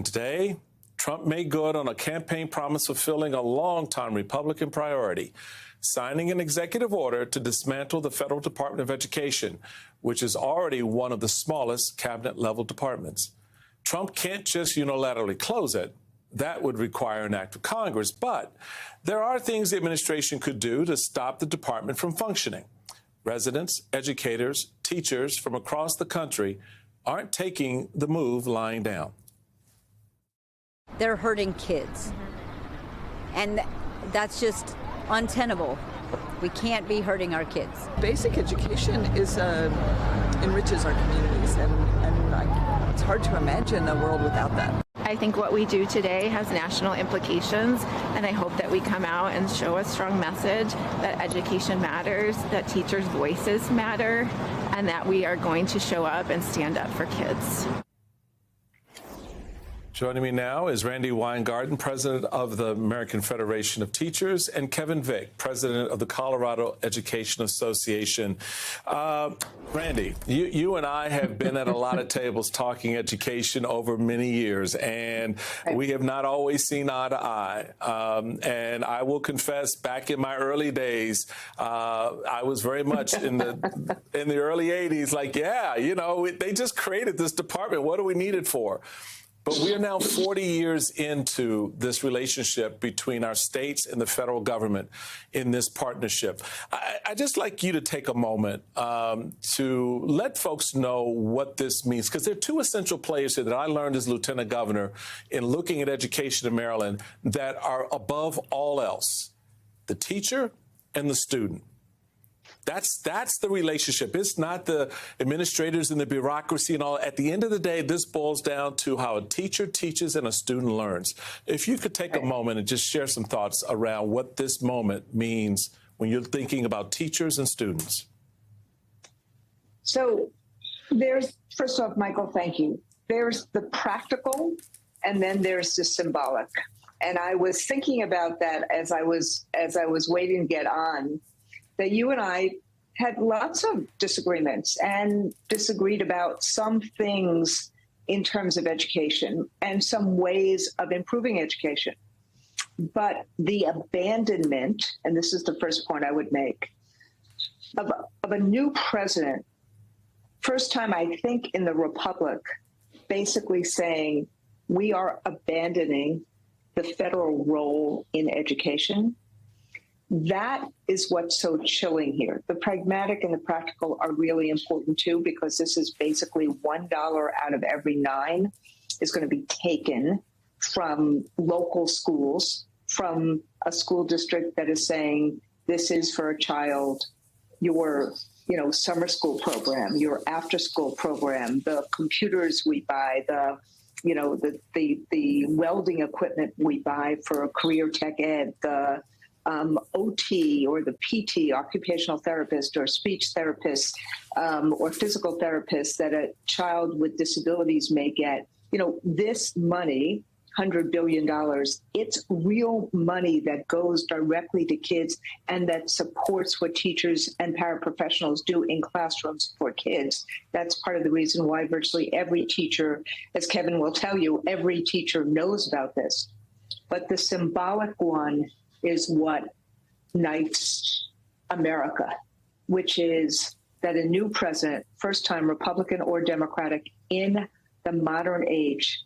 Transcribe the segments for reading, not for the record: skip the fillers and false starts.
Today, Trump made good on a campaign promise fulfilling a longtime Republican priority, signing an executive order to dismantle the Federal Department of Education, which is already one of the smallest cabinet-level departments. Trump can't just unilaterally close it. That would require an act of Congress. But there are things the administration could do to stop the department from functioning. Residents, educators, teachers from across the country aren't taking the move lying down. They're hurting kids. And that's just untenable. We can't be hurting our kids. Basic education is enriches our communities, and it's hard to imagine a world without that. I think what we do today has national implications, and I hope that we come out and show a strong message that education matters, that teachers' voices matter, and that we are going to show up and stand up for kids. Joining me now is Randi Weingarten, president of the American Federation of Teachers, and Kevin Vick, president of the Colorado Education Association. Randi, you and I have been at a lot of tables talking education over many years, and we have not always seen eye to eye. And I will confess, back in my early days, I was very much in the early 80s, like, yeah, you know, they just created this department. What do we need it for? But we are now 40 years into this relationship between our states and the federal government in this partnership. I'd just like you to take a moment to let folks know what this means, because there are two essential players here that I learned as lieutenant governor in looking at education in Maryland that are above all else: the teacher and the student. That's the relationship. It's not the administrators and the bureaucracy and all. At the end of the day, this boils down to how a teacher teaches and a student learns. If you could take a moment and just share some thoughts around what this moment means when you're thinking about teachers and students. So first off, Michael, thank you. There's the practical, and then there's the symbolic. And I was thinking about that as I was waiting to get on, that you and I had lots of disagreements and disagreed about some things in terms of education and some ways of improving education. But the abandonment, and this is the first point I would make, of a new president, first time I think in the Republic, basically saying we are abandoning the federal role in education. That is what's so chilling here. The pragmatic and the practical are really important too, because this is basically $1 out of every 9 is going to be taken from local schools, from a school district that is saying this is for a child, your summer school program, your after school program, the computers we buy, the welding equipment we buy for career tech ed, the OT or the PT, occupational therapist or speech therapist or physical therapist that a child with disabilities may get. This money, $100 billion, it's real money that goes directly to kids and that supports what teachers and paraprofessionals do in classrooms for kids. That's part of the reason why virtually every teacher, as Kevin will tell you, every teacher knows about this. But the symbolic one is what knifes America, which is that a new president, first time Republican or Democratic in the modern age,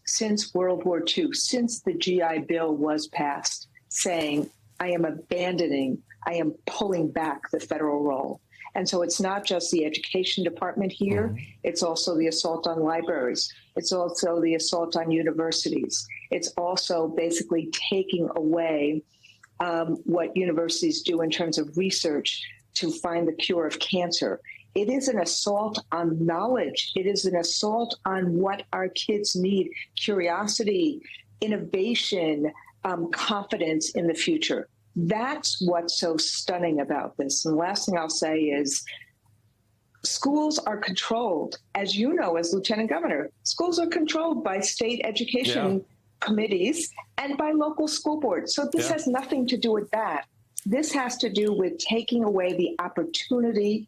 since World War II, since the GI Bill was passed, saying, I am pulling back the federal role. And so it's not just the education department here, it's also the assault on libraries. It's also the assault on universities. It's also basically taking away what universities do in terms of research to find the cure of cancer. It is an assault on knowledge. It is an assault on what our kids need: curiosity, innovation, confidence in the future. That's what's so stunning about this. And the last thing I'll say is schools are controlled, as you know, as Lieutenant Governor, schools are controlled by state education committees and by local school boards. So this has nothing to do with that. This has to do with taking away the opportunity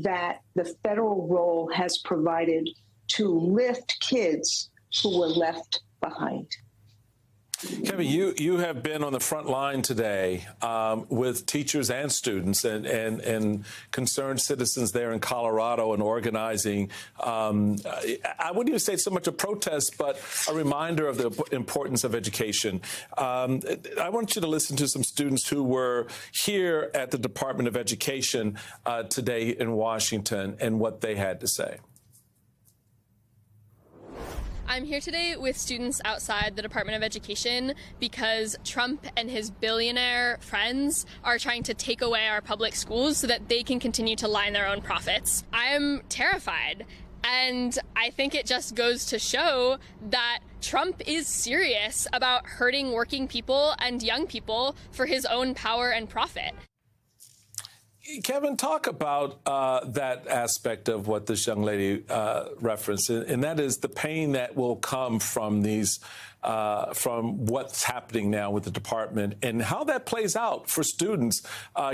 that the federal role has provided to lift kids who were left behind. Kevin, you have been on the front line today with teachers and students and concerned citizens there in Colorado and organizing. I wouldn't even say so much a protest, but a reminder of the importance of education. I want you to listen to some students who were here at the Department of Education today in Washington and what they had to say. I'm here today with students outside the Department of Education because Trump and his billionaire friends are trying to take away our public schools so that they can continue to line their own profits. I'm terrified. And I think it just goes to show that Trump is serious about hurting working people and young people for his own power and profit. Kevin, talk about that aspect of what this young lady referenced, and that is the pain that will come from these, from what's happening now with the department, and how that plays out for students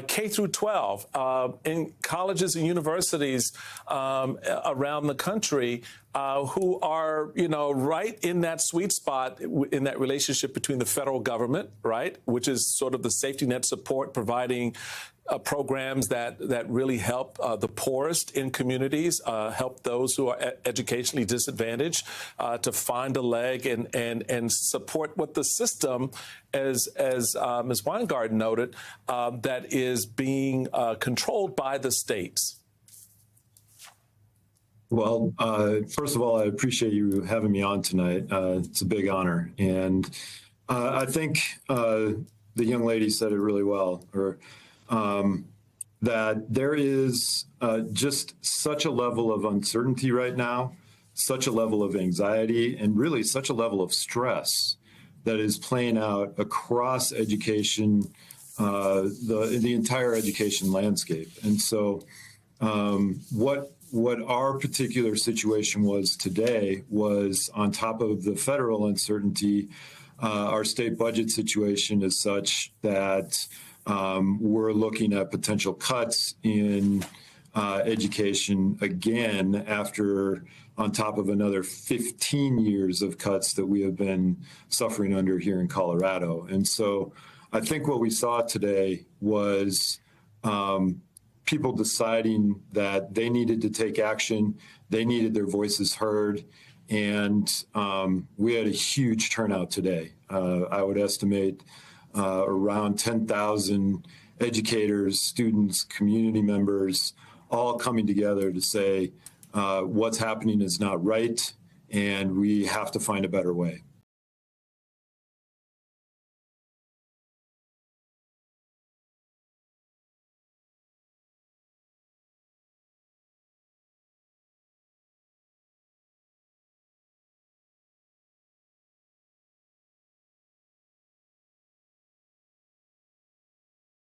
K through 12 in colleges and universities around the country. Who are, right in that sweet spot in that relationship between the federal government, right, which is sort of the safety net support, providing programs that really help the poorest in communities, help those who are educationally disadvantaged to find a leg and support what the system, as Ms. Weingarten noted, that is being controlled by the states. Well, first of all, I appreciate you having me on tonight. It's a big honor. And I think the young lady said it really well, that there is just such a level of uncertainty right now, such a level of anxiety, and really such a level of stress that is playing out across education, the entire education landscape. And so what our particular situation was today was, on top of the federal uncertainty, our state budget situation is such that we're looking at potential cuts in education again after, on top of another 15 years of cuts that we have been suffering under here in Colorado. And so I think what we saw today was people deciding that they needed to take action, they needed their voices heard, and we had a huge turnout today. I would estimate around 10,000 educators, students, community members, all coming together to say what's happening is not right, and we have to find a better way.